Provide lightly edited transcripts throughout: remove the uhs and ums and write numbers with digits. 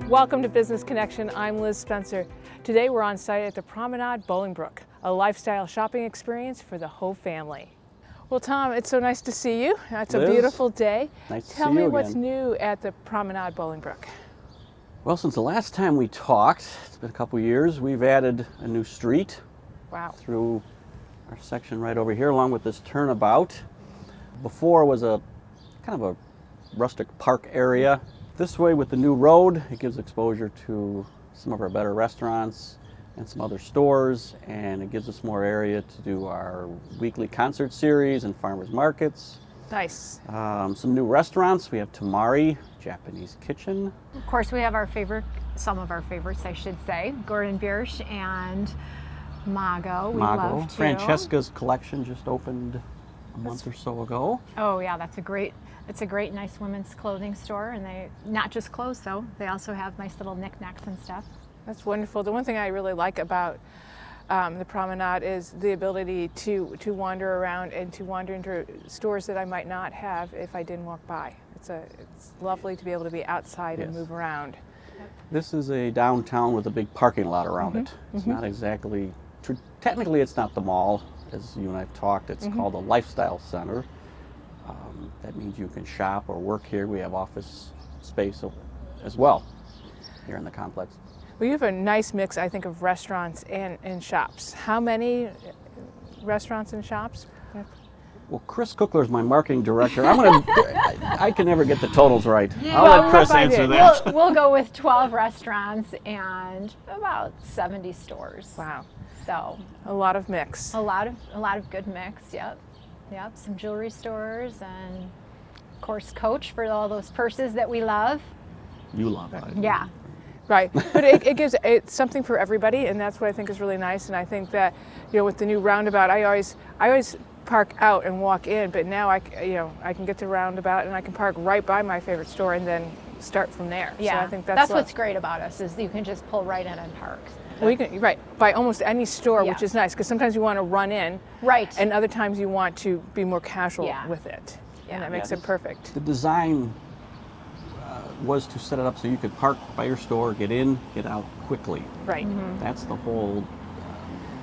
Welcome to Business Connection. I'm Liz Spencer. Today we're on site at the Promenade Bolingbrook, a lifestyle shopping experience for the whole family. Well, Tom, it's so nice to see you. It's a beautiful day. Nice to see Tell you me again. what's new at the Promenade Bolingbrook. Well, since the last time we talked, it's been a couple years, we've added a new street through our section right over here, along with this turnabout. Before was a kind of a rustic park area. This way with the new road, it gives exposure to some of our better restaurants and some other stores, and it gives us more area to do our weekly concert series and farmers markets. Nice. Some new restaurants. We have Tamari, Japanese kitchen. Of course, we have some of our favorites, I should say. Gordon Biersch and Mago. We love too. Francesca's collection just opened a month or so ago. Oh yeah, it's a great, nice women's clothing store, and they not just clothes though. They also have nice little knickknacks and stuff. That's wonderful. The one thing I really like about the Promenade is the ability to wander around and to wander into stores that I might not have if I didn't walk by. It's lovely to be able to be outside and move around. This is a downtown with a big parking lot around it. It's not exactly, technically it's not the mall, as you and I have talked. It's called a lifestyle center. That means you can shop or work here. We have office space as well here in the complex. Well, you have a nice mix, I think, of restaurants and shops. How many restaurants and shops? Well, Chris Cookler is my marketing director. I can never get the totals right. Yeah. I'll let Chris answer that. We'll go with 12 restaurants and about 70 stores. Wow. So a lot of mix. a lot of good mix. Yep. Some jewelry stores, and of course Coach for all those purses that we love. You love it. Yeah. Right, but it's something for everybody, and that's what I think is really nice. And I think that, with the new roundabout, I always park out and walk in, but now I can get to roundabout and I can park right by my favorite store and then start from there. Yeah, so I think that's what's great about us, is you can just pull right in and park. Well, you can by almost any store, which is nice, because sometimes you want to run in, and other times you want to be more casual with it, and that makes it perfect. The design was to set it up so you could park by your store, get in, get out quickly. Right. That's the whole.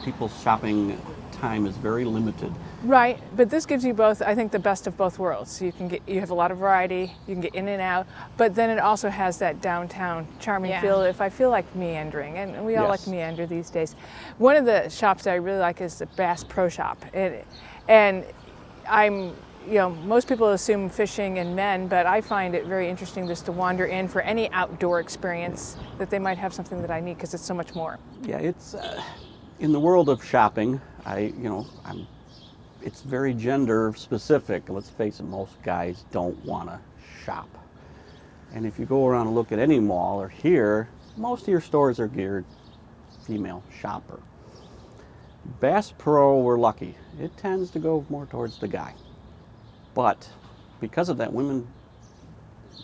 People's shopping time is very limited. Right, but this gives you both, I think, the best of both worlds. So you have a lot of variety, you can get in and out, but then it also has that downtown charming feel if I feel like meandering, and we all like to meander these days. One of the shops that I really like is the Bass Pro Shop, and I'm, most people assume fishing and men, but I find it very interesting just to wander in for any outdoor experience that they might have something that I need, because it's so much more. Yeah, it's in the world of shopping. It's very gender specific. Let's face it, most guys don't want to shop. And if you go around and look at any mall or here, most of your stores are geared female shopper. Bass Pro, we're lucky. It tends to go more towards the guy. But because of that, women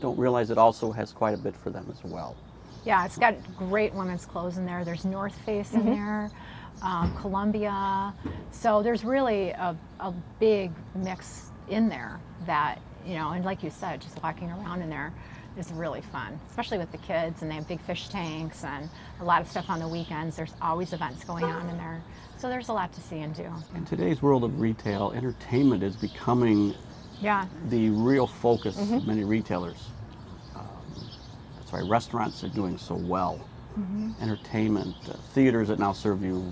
don't realize it also has quite a bit for them as well. Yeah, it's got great women's clothes in there. There's North Face in there. Columbia, so there's really a big mix in there that, and like you said, just walking around in there is really fun, especially with the kids, and they have big fish tanks and a lot of stuff on the weekends. There's always events going on in there, so there's a lot to see and do. In today's world of retail, entertainment is becoming the real focus of many retailers. That's why restaurants are doing so well. Entertainment, theaters that now serve you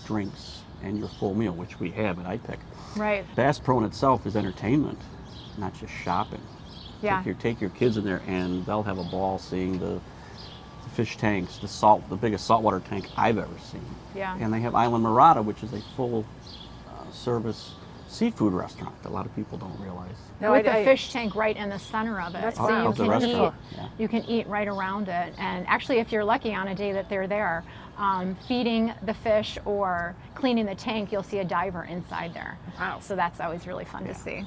drinks and your full meal, which we have at iPick. Right. Bass Pro in itself is entertainment, not just shopping. Yeah. Take your kids in there and they'll have a ball seeing the fish tanks, the biggest saltwater tank I've ever seen. Yeah. And they have Island Murata, which is a full service seafood restaurant that a lot of people don't realize. No, with the fish tank right in the center of it. So you can eat right around it. And actually, if you're lucky on a day that they're there, feeding the fish or cleaning the tank, you'll see a diver inside there. Wow. So that's always really fun to see.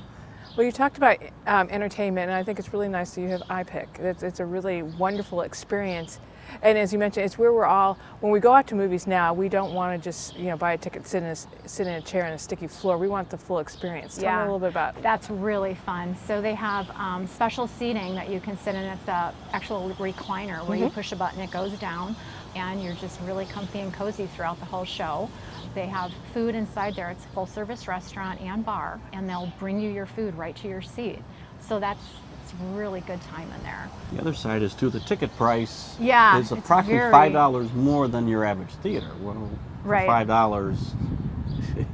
Well, you talked about entertainment, and I think it's really nice that you have iPick. It's a really wonderful experience. And as you mentioned, it's where we're all, when we go out to movies now, we don't want to just, buy a ticket, sit in a chair on a sticky floor. We want the full experience. Tell me a little bit about. That's really fun. So they have special seating that you can sit in. It's the actual recliner where you push a button, it goes down, and you're just really comfy and cozy throughout the whole show. They have food inside there. It's a full service restaurant and bar, and they'll bring you your food right to your seat. So it's really good time in there. The other side is too, the ticket price is approximately $5 more than your average theater. Well, for $5,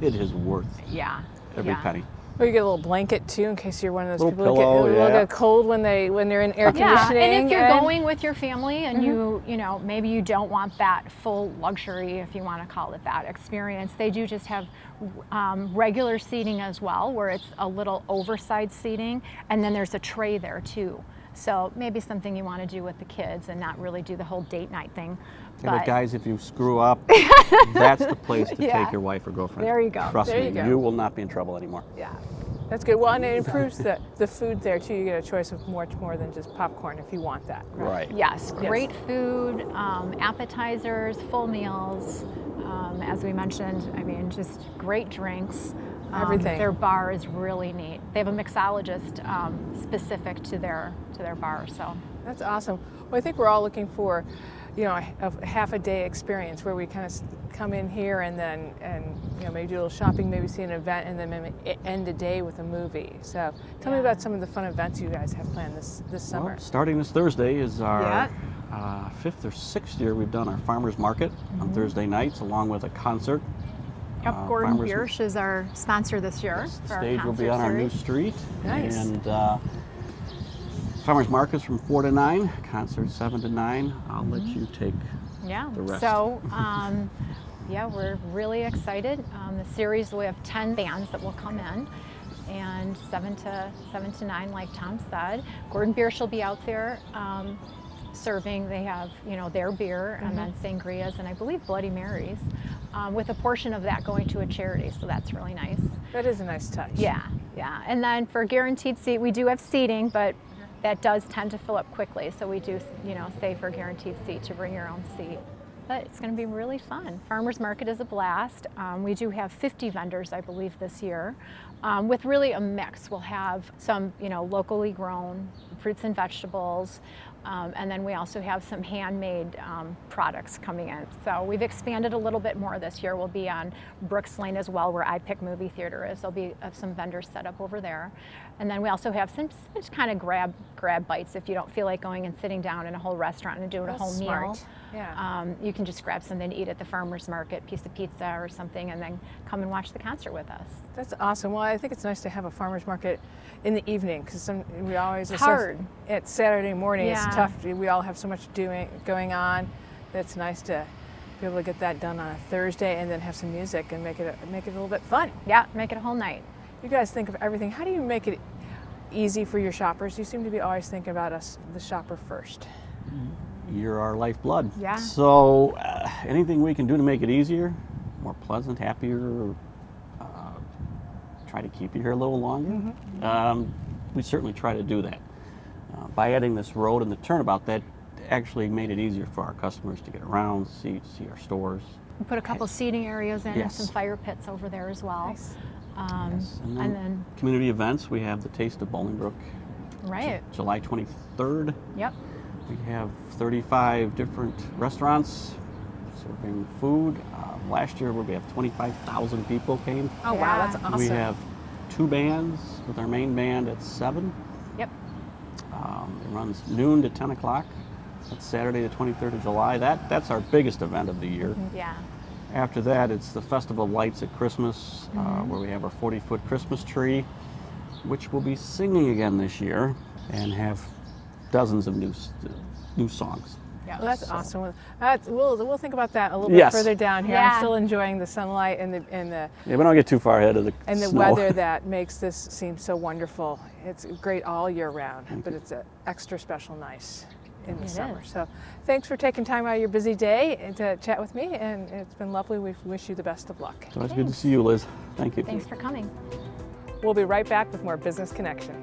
it is worth every penny. Well, you get a little blanket too, in case you're one of those people pillow, who get cold when they're in air conditioning. And if you're going with your family and you maybe you don't want that full luxury, if you want to call it that, experience, they do just have regular seating as well, where it's a little oversized seating, and then there's a tray there too. So maybe something you want to do with the kids and not really do the whole date night thing. But guys, if you screw up, that's the place to take your wife or girlfriend. There you go. Trust me, you will not be in trouble anymore. Yeah, that's good. Well, and it improves the food there too. You get a choice of much more than just popcorn if you want that. Right. Yes, great food, appetizers, full meals. As we mentioned, I mean, just great drinks. Everything. Their bar is really neat. They have a mixologist specific to their bar. So that's awesome. Well, I think we're all looking for, a half a day experience where we kind of come in here and then maybe do a little shopping, maybe see an event, and then maybe end the day with a movie. So tell me about some of the fun events you guys have planned this summer. Well, starting this Thursday is our 5th or 6th year we've done our farmers market on Thursday nights, along with a concert. Yep, Gordon Biersch is our sponsor this year. Yes, the stage will be on our new street. Nice. And farmers markets from 4 to 9, concert 7 to 9. I'll let you take the rest. So we're really excited. The series, we have 10 bands that will come in, and 7 to 9, like Tom said. Gordon Biersch will be out there serving. They have their beer and then sangrias and I believe Bloody Marys, with a portion of that going to a charity. So that's really nice. That is a nice touch. Yeah. And then for guaranteed seat, we do have seating, but that does tend to fill up quickly. So we do say for guaranteed seat to bring your own seat. But it's going to be really fun. Farmers Market is a blast. We do have 50 vendors, I believe, this year, with really a mix. We'll have some, locally grown fruits and vegetables, and then we also have some handmade products coming in. So we've expanded a little bit more this year. We'll be on Brooks Lane as well, where iPic Movie Theater is. There'll be some vendors set up over there. And then we also have some just kind of grab bites if you don't feel like going and sitting down in a whole restaurant and doing a whole meal. Yeah. You can just grab something to eat at the farmer's market, piece of pizza or something, and then come and watch the concert with us. That's awesome. Well, I think it's nice to have a farmer's market in the evening, because we always... It's hard. It's Saturday morning. It's tough. We all have so much going on. It's nice to be able to get that done on a Thursday and then have some music and make it a little bit fun. Yeah, make it a whole night. You guys think of everything. How do you make it easy for your shoppers? You seem to be always thinking about us, the shopper, first. You're our lifeblood. Yeah. So anything we can do to make it easier, more pleasant, happier, try to keep you here a little longer, we certainly try to do that. By adding this road and the turnabout, that actually made it easier for our customers to get around, see our stores. We put a couple seating areas in and some fire pits over there as well. Nice. And then community events, we have the Taste of Bolingbrook. Right. July 23rd. Yep. We have 35 different restaurants serving food. Last year we have 25,000 people came. Oh wow, that's awesome. We have 2 bands with our main band at 7. Yep. It runs noon to 10 o'clock. That's Saturday the 23rd of July. That's our biggest event of the year. Yeah. After that, it's the Festival of Lights at Christmas, where we have our 40-foot Christmas tree, which will be singing again this year, and have dozens of new songs. Yeah, well, that's awesome. We'll think about that a little bit further down here. I'm still enjoying the sunlight and the we don't get too far ahead of the the snow. weather that makes this seem so wonderful. It's great all year round, but it's extra special nice in the summer. So thanks for taking time out of your busy day to chat with me, and it's been lovely. We wish you the best of luck. So it's good to see you, Liz. Thank you. Thanks for coming. We'll be right back with more Business Connection.